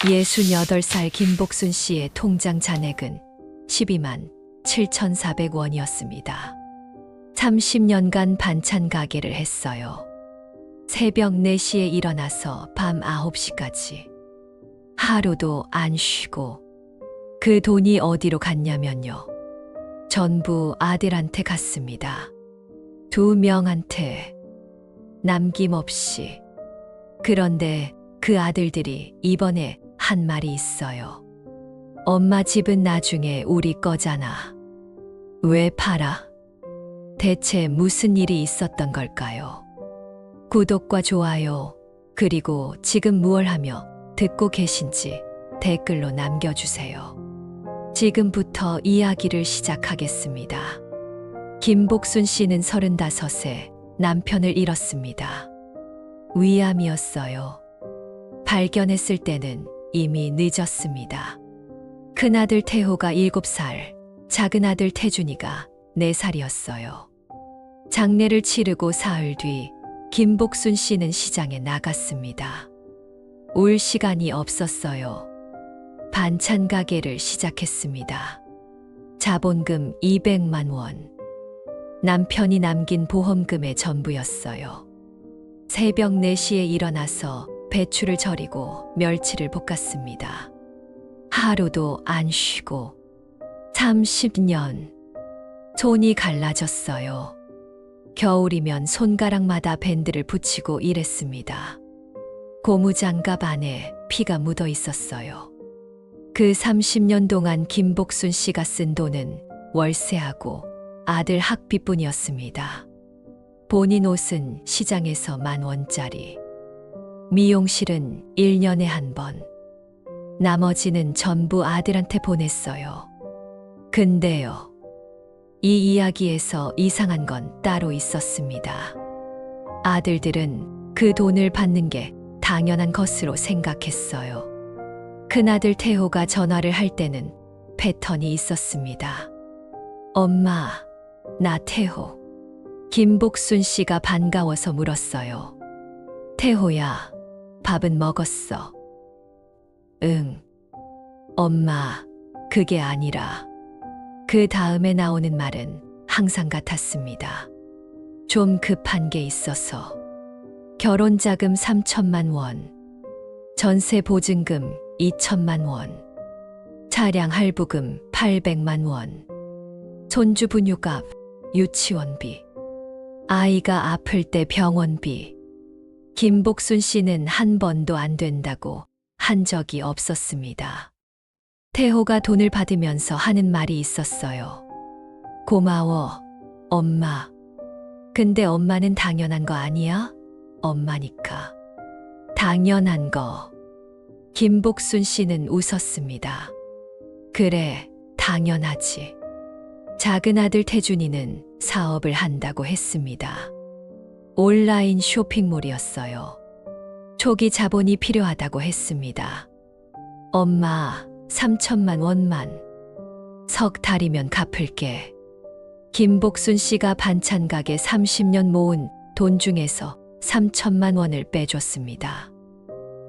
68살 김복순 씨의 통장 잔액은 12만 7,400원이었습니다. 30년간 반찬 가게를 했어요. 새벽 4시에 일어나서 밤 9시까지. 하루도 안 쉬고. 그 돈이 어디로 갔냐면요. 전부 아들한테 갔습니다. 2명한테. 남김없이. 그런데 그 아들들이 이번에 한 말이 있어요. 엄마 집은 나중에 우리 거잖아. 왜 팔아? 대체 무슨 일이 있었던 걸까요? 구독과 좋아요, 그리고 지금 무얼 하며 듣고 계신지 댓글로 남겨주세요. 지금부터 이야기를 시작하겠습니다. 김복순 씨는 35세 남편을 잃었습니다. 위암이었어요. 발견했을 때는 이미 늦었습니다. 큰아들 태호가 7살, 작은아들 태준이가 4살이었어요. 장례를 치르고 사흘 뒤 김복순 씨는 시장에 나갔습니다. 올 시간이 없었어요. 반찬 가게를 시작했습니다. 자본금 200만 원. 남편이 남긴 보험금의 전부였어요. 새벽 4시에 일어나서 배추를 절이고 멸치를 볶았습니다. 하루도 안 쉬고 30년. 손이 갈라졌어요. 겨울이면 손가락마다 밴드를 붙이고 일했습니다. 고무장갑 안에 피가 묻어 있었어요. 그 30년 동안 김복순 씨가 쓴 돈은 월세하고 아들 학비뿐이었습니다. 본인 옷은 시장에서 10,000원짜리. 미용실은 1년에 한 번. 나머지는 전부 아들한테 보냈어요. 근데요. 이 이야기에서 이상한 건 따로 있었습니다. 아들들은 그 돈을 받는 게 당연한 것으로 생각했어요. 큰아들 태호가 전화를 할 때는 패턴이 있었습니다. 엄마, 나 태호. 김복순 씨가 반가워서 물었어요. 태호야, 밥은 먹었어? 응. 엄마, 그게 아니라. 그 다음에 나오는 말은 항상 같았습니다. 좀 급한 게 있어서. 결혼자금 3천만 원. 전세 보증금 2천만 원. 차량 할부금 800만 원. 손주 분유값, 유치원비. 아이가 아플 때 병원비. 김복순 씨는 한 번도 안 된다고 한 적이 없었습니다. 태호가 돈을 받으면서 하는 말이 있었어요. 고마워, 엄마. 근데 엄마는 당연한 거 아니야? 엄마니까. 당연한 거. 김복순 씨는 웃었습니다. 그래, 당연하지. 작은 아들 태준이는 사업을 한다고 했습니다. 온라인 쇼핑몰이었어요. 초기 자본이 필요하다고 했습니다. 엄마, 3천만 원만. 석 달이면 갚을게. 김복순 씨가 반찬 가게 30년 모은 돈 중에서 3천만 원을 빼줬습니다.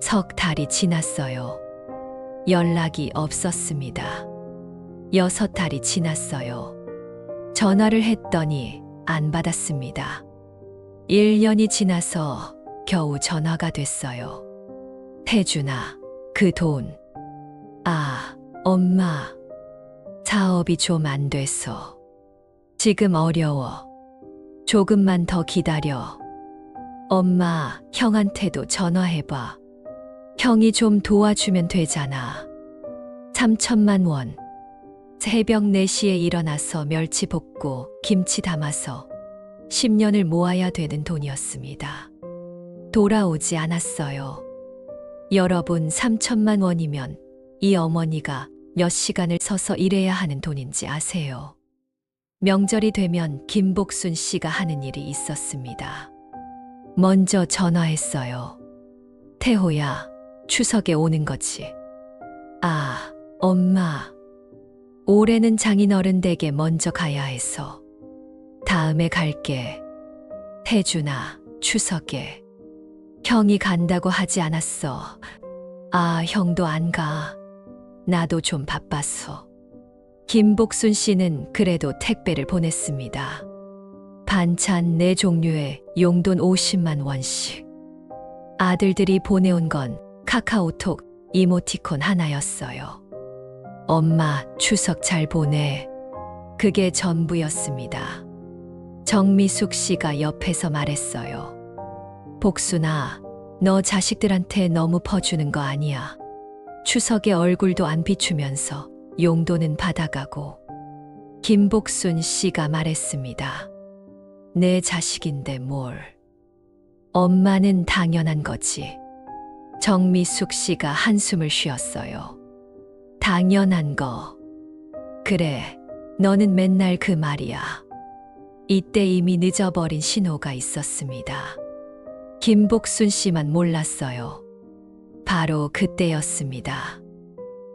석 달이 지났어요. 연락이 없었습니다. 6달이 지났어요. 전화를 했더니 안 받았습니다. 1년이 지나서 겨우 전화가 됐어요. 태준아, 그 돈. 아, 엄마. 사업이 좀 안 돼서. 지금 어려워. 조금만 더 기다려. 엄마, 형한테도 전화해봐. 형이 좀 도와주면 되잖아. 3천만 원. 새벽 4시에 일어나서 멸치 볶고 김치 담아서 10년을 모아야 되는 돈이었습니다. 돌아오지 않았어요. 여러분, 3천만 원이면 이 어머니가 몇 시간을 서서 일해야 하는 돈인지 아세요? 명절이 되면 김복순 씨가 하는 일이 있었습니다. 먼저 전화했어요. 태호야, 추석에 오는 거지. 아, 엄마. 올해는 장인어른 댁에 먼저 가야 해서. 다음에 갈게. 태준아, 추석에. 형이 간다고 하지 않았어. 아, 형도 안 가. 나도 좀 바빴어. 김복순 씨는 그래도 택배를 보냈습니다. 반찬 4종류에 용돈 50만 원씩. 아들들이 보내온 건 카카오톡 이모티콘 하나였어요. 엄마, 추석 잘 보내. 그게 전부였습니다. 정미숙 씨가 옆에서 말했어요. 복순아, 너 자식들한테 너무 퍼주는 거 아니야. 추석에 얼굴도 안 비추면서 용돈은 받아가고. 김복순 씨가 말했습니다. 내 자식인데 뭘. 엄마는 당연한 거지. 정미숙 씨가 한숨을 쉬었어요. 당연한 거. 그래, 너는 맨날 그 말이야. 이때 이미 늦어버린 신호가 있었습니다. 김복순 씨만 몰랐어요. 바로 그때였습니다.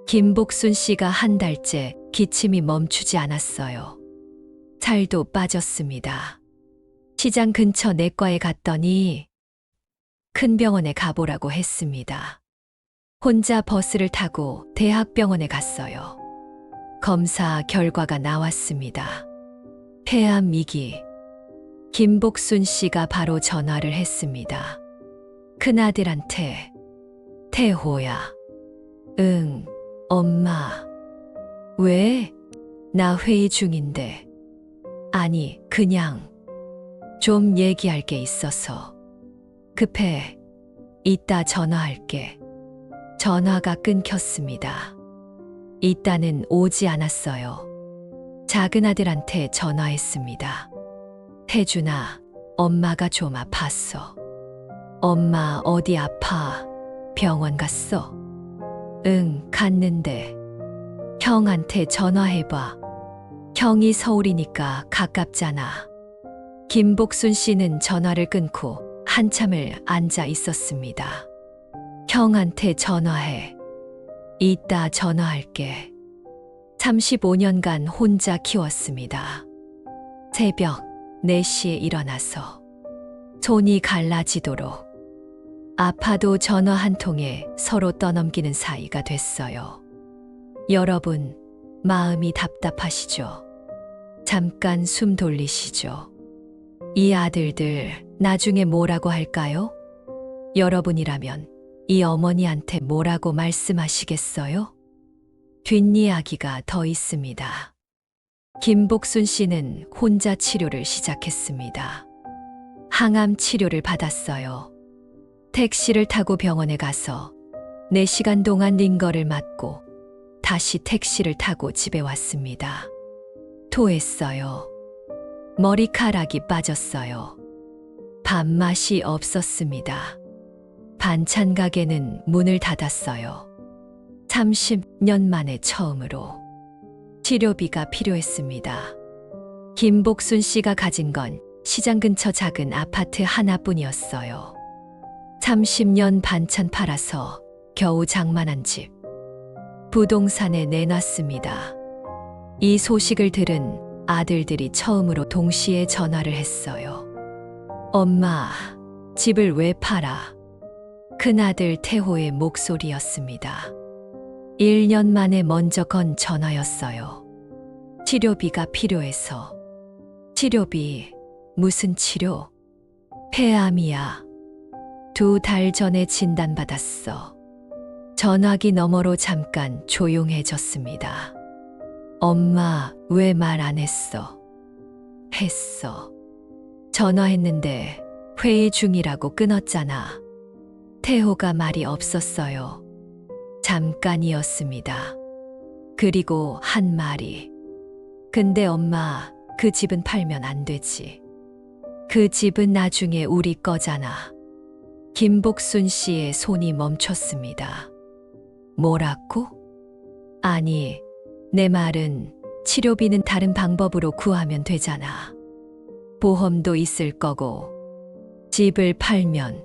김복순 씨가 한 달째 기침이 멈추지 않았어요. 살도 빠졌습니다. 시장 근처 내과에 갔더니 큰 병원에 가보라고 했습니다. 혼자 버스를 타고 대학병원에 갔어요. 검사 결과가 나왔습니다. 폐암 2기. 김복순 씨가 바로 전화를 했습니다. 큰아들한테. 태호야. 응, 엄마. 왜? 나 회의 중인데. 아니, 그냥 좀 얘기할 게 있어서. 급해. 이따 전화할게. 전화가 끊겼습니다. 이따는 오지 않았어요. 작은 아들한테 전화했습니다. 태준아, 엄마가 좀 아팠어. 엄마 어디 아파? 병원 갔어? 응, 갔는데. 형한테 전화해봐. 형이 서울이니까 가깝잖아. 김복순 씨는 전화를 끊고 한참을 앉아 있었습니다. 형한테 전화해. 이따 전화할게. 35년간 혼자 키웠습니다. 새벽 4시에 일어나서 손이 갈라지도록 아파도 전화 한 통에 서로 떠넘기는 사이가 됐어요. 여러분, 마음이 답답하시죠? 잠깐 숨 돌리시죠. 이 아들들 나중에 뭐라고 할까요? 여러분이라면 이 어머니한테 뭐라고 말씀하시겠어요? 뒷이야기가 더 있습니다. 김복순 씨는 혼자 치료를 시작했습니다. 항암 치료를 받았어요. 택시를 타고 병원에 가서 4시간 동안 링거를 맞고 다시 택시를 타고 집에 왔습니다. 토했어요. 머리카락이 빠졌어요. 밥맛이 없었습니다. 반찬 가게는 문을 닫았어요. 30년 만에 처음으로 치료비가 필요했습니다. 김복순 씨가 가진 건 시장 근처 작은 아파트 하나뿐이었어요. 30년 반찬 팔아서 겨우 장만한 집. 부동산에 내놨습니다. 이 소식을 들은 아들들이 처음으로 동시에 전화를 했어요. 엄마, 집을 왜 팔아? 큰아들 태호의 목소리였습니다. 1년 만에 먼저 건 전화였어요. 치료비가 필요해서. 치료비, 무슨 치료? 폐암이야. 2달 전에 진단받았어. 전화기 너머로 잠깐 조용해졌습니다. 엄마, 왜 말 안 했어? 했어. 전화했는데 회의 중이라고 끊었잖아. 태호가 말이 없었어요. 잠깐이었습니다. 그리고 한 말이. 근데 엄마, 그 집은 팔면 안 되지. 그 집은 나중에 우리 거잖아. 김복순 씨의 손이 멈췄습니다. 뭐라고? 아니, 내 말은 치료비는 다른 방법으로 구하면 되잖아. 보험도 있을 거고. 집을 팔면.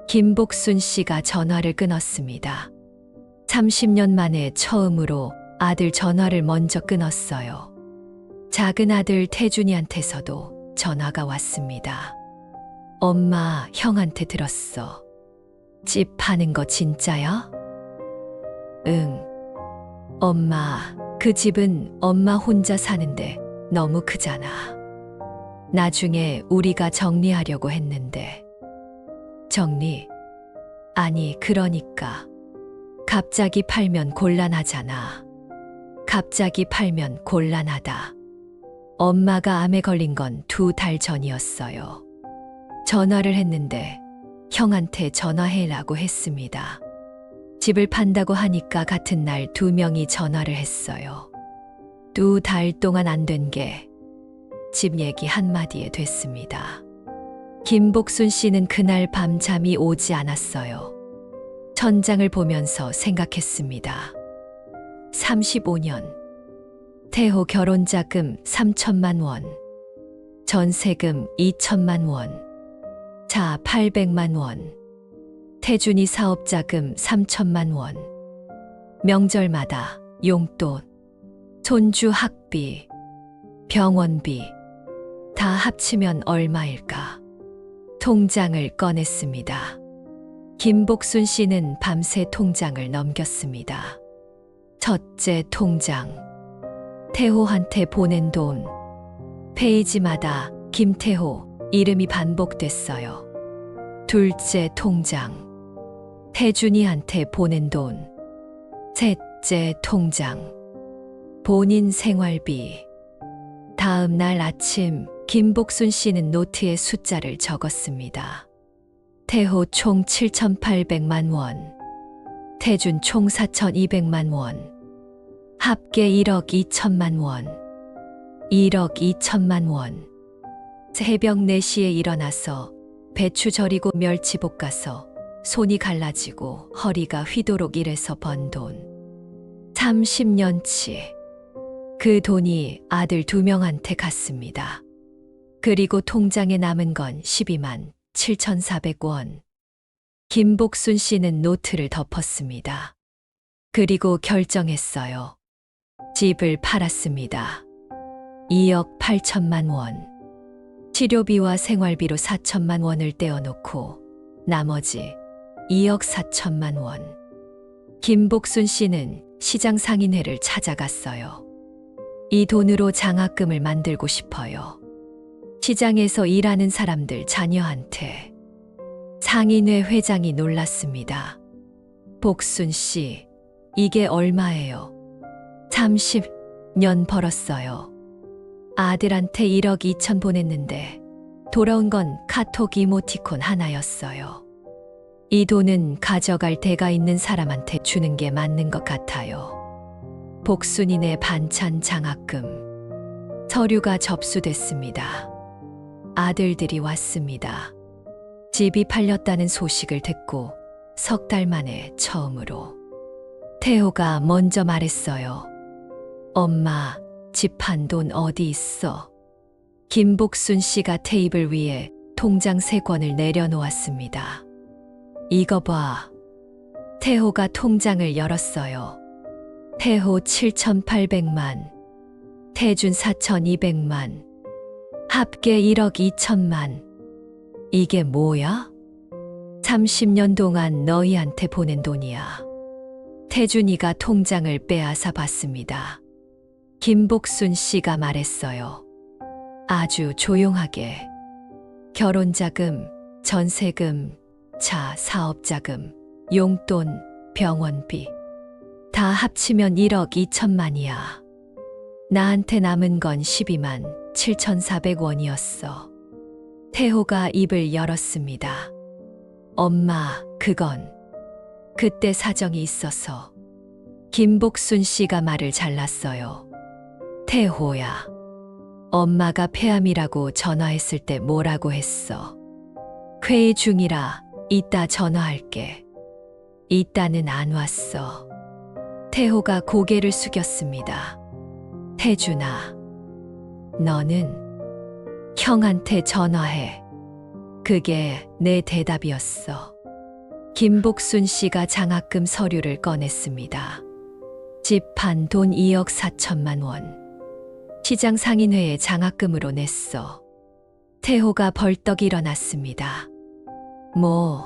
김복순 씨가 전화를 끊었습니다. 30년 만에 처음으로 아들 전화를 먼저 끊었어요. 작은 아들 태준이한테서도 전화가 왔습니다. 엄마, 형한테 들었어. 집 파는 거 진짜야? 응. 엄마, 그 집은 엄마 혼자 사는데 너무 크잖아. 나중에 우리가 정리하려고 했는데. 정리? 아니, 그러니까. 갑자기 팔면 곤란하잖아. 갑자기 팔면 곤란하다. 엄마가 암에 걸린 건 2달 전이었어요. 전화를 했는데 형한테 전화해라고 했습니다. 집을 판다고 하니까 같은 날 2명이 전화를 했어요. 2달 동안 안 된 게 집 얘기 한마디에 됐습니다. 김복순 씨는 그날 밤 잠이 오지 않았어요. 천장을 보면서 생각했습니다. 35년. 태호 결혼자금 3천만 원. 전세금 2천만 원. 차 800만 원. 태준이 사업자금 3천만 원. 명절마다 용돈, 손주 학비, 병원비 다 합치면 얼마일까? 통장을 꺼냈습니다. 김복순 씨는 밤새 통장을 넘겼습니다. 첫째 통장. 태호한테 보낸 돈. 페이지마다 김태호 이름이 반복됐어요. 둘째 통장. 태준이한테 보낸 돈. 셋째 통장. 본인 생활비. 다음 날 아침 김복순 씨는 노트에 숫자를 적었습니다. 태호 총 7,800만 원. 태준 총 4,200만 원. 합계 1억 2천만 원. 1억 2천만 원. 새벽 4시에 일어나서 배추 절이고 멸치 볶아서 손이 갈라지고 허리가 휘도록 일해서 번 돈. 30년치. 그 돈이 아들 2명한테 갔습니다. 그리고 통장에 남은 건 12만 7,400원. 김복순 씨는 노트를 덮었습니다. 그리고 결정했어요. 집을 팔았습니다. 2억 8천만 원. 치료비와 생활비로 4천만 원을 떼어놓고 나머지 2억 4천만 원. 김복순 씨는 시장 상인회를 찾아갔어요. 이 돈으로 장학금을 만들고 싶어요. 시장에서 일하는 사람들 자녀한테. 상인회 회장이 놀랐습니다. 복순 씨, 이게 얼마예요? 30년 벌었어요. 아들한테 1억 2천 보냈는데 돌아온 건 카톡 이모티콘 하나였어요. 이 돈은 가져갈 데가 있는 사람한테 주는 게 맞는 것 같아요. 복순이네 반찬 장학금. 서류가 접수됐습니다. 아들들이 왔습니다. 집이 팔렸다는 소식을 듣고 3달 만에 처음으로. 태호가 먼저 말했어요. 엄마, 집 판 돈 어디 있어? 김복순 씨가 테이블 위에 통장 3권을 내려놓았습니다. 이거 봐. 태호가 통장을 열었어요. 태호 7,800만, 태준 4,200만, 합계 1억 2천만. 이게 뭐야? 30년 동안 너희한테 보낸 돈이야. 태준이가 통장을 빼앗아 봤습니다. 김복순 씨가 말했어요. 아주 조용하게. 결혼자금, 전세금, 차 사업자금, 용돈, 병원비. 다 합치면 1억 2천만이야. 나한테 남은 건 12만 7,400원이었어. 태호가 입을 열었습니다. 엄마, 그건 그때 사정이 있어서. 김복순 씨가 말을 잘랐어요. 태호야, 엄마가 폐암이라고 전화했을 때 뭐라고 했어? 회의 중이라 이따 전화할게. 이따는 안 왔어. 태호가 고개를 숙였습니다. 태준아, 너는 형한테 전화해. 그게 내 대답이었어. 김복순 씨가 장학금 서류를 꺼냈습니다. 집 판 돈 2억 4천만 원. 시장 상인회에 장학금으로 냈어. 태호가 벌떡 일어났습니다. 뭐,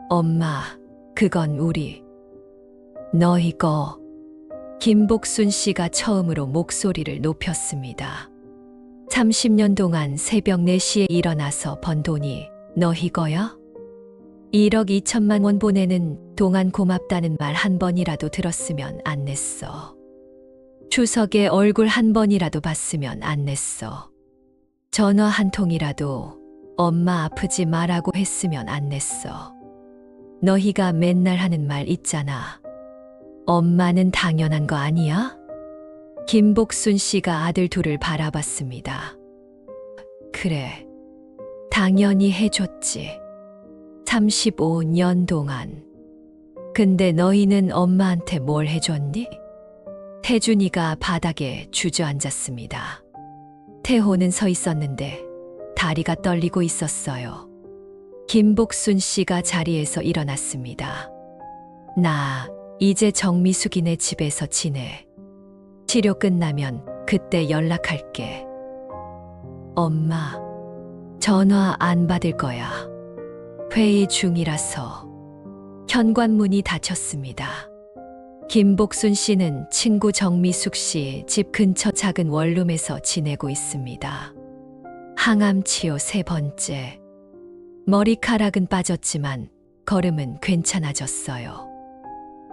엄마, 그건 우리. 너 이거. 김복순 씨가 처음으로 목소리를 높였습니다. 30년 동안 새벽 4시에 일어나서 번 돈이 너 이거야? 1억 2천만 원 보내는 동안 고맙다는 말 한 번이라도 들었으면 안 냈어. 추석에 얼굴 한 번이라도 봤으면 안 냈어. 전화 한 통이라도 엄마 아프지 말라고 했으면 안 냈어. 너희가 맨날 하는 말 있잖아. 엄마는 당연한 거 아니야? 김복순 씨가 아들 둘을 바라봤습니다. 그래, 당연히 해줬지. 35년 동안. 근데 너희는 엄마한테 뭘 해줬니? 태준이가 바닥에 주저앉았습니다. 태호는 서 있었는데 다리가 떨리고 있었어요. 김복순 씨가 자리에서 일어났습니다. 나 이제 정미숙이네 집에서 지내. 치료 끝나면 그때 연락할게. 엄마, 전화 안 받을 거야. 회의 중이라서. 현관문이 닫혔습니다. 김복순 씨는 친구 정미숙 씨 집 근처 작은 원룸에서 지내고 있습니다. 항암 치료 3번째. 머리카락은 빠졌지만 걸음은 괜찮아졌어요.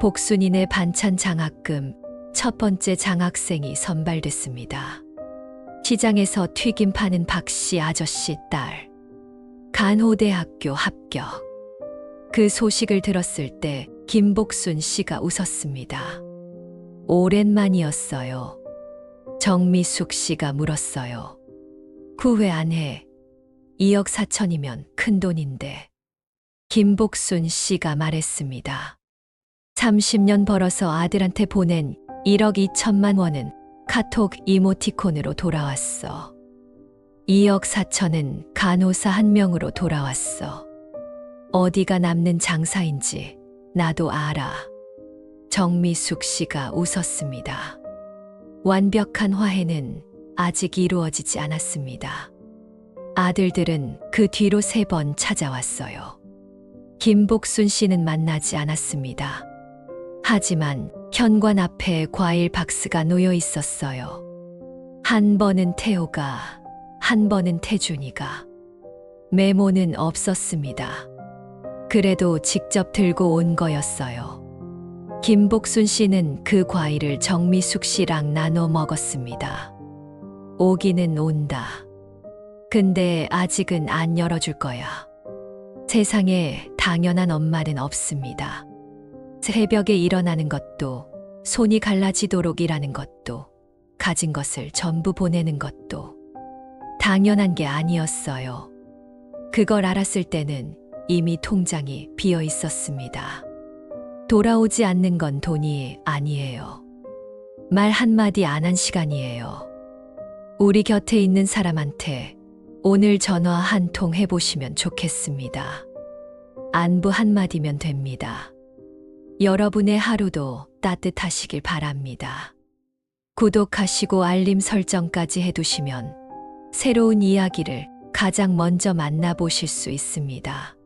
복순이네 반찬 장학금 첫 번째 장학생이 선발됐습니다. 시장에서 튀김 파는 박씨 아저씨 딸. 간호대학교 합격. 그 소식을 들었을 때 김복순 씨가 웃었습니다. 오랜만이었어요. 정미숙 씨가 물었어요. 후회 안 해. 2억 4천이면 큰 돈인데. 김복순 씨가 말했습니다. 30년 벌어서 아들한테 보낸 1억 2천만 원은 카톡 이모티콘으로 돌아왔어. 2억 4천은 간호사 한 명으로 돌아왔어. 어디가 남는 장사인지 나도 알아. 정미숙 씨가 웃었습니다. 완벽한 화해는 아직 이루어지지 않았습니다. 아들들은 그 뒤로 3번 찾아왔어요. 김복순 씨는 만나지 않았습니다. 하지만 현관 앞에 과일 박스가 놓여 있었어요. 한 번은 태호가, 한 번은 태준이가. 메모는 없었습니다. 그래도 직접 들고 온 거였어요. 김복순 씨는 그 과일을 정미숙 씨랑 나눠 먹었습니다. 오기는 온다. 근데 아직은 안 열어줄 거야. 세상에 당연한 엄마는 없습니다. 새벽에 일어나는 것도, 손이 갈라지도록 일하는 것도, 가진 것을 전부 보내는 것도 당연한 게 아니었어요. 그걸 알았을 때는 이미 통장이 비어 있었습니다. 돌아오지 않는 건 돈이 아니에요. 말 한마디 안 한 시간이에요. 우리 곁에 있는 사람한테 오늘 전화 한 통 해보시면 좋겠습니다. 안부 한마디면 됩니다. 여러분의 하루도 따뜻하시길 바랍니다. 구독하시고 알림 설정까지 해두시면 새로운 이야기를 가장 먼저 만나보실 수 있습니다.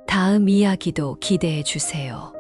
다음 이야기도 기대해 주세요.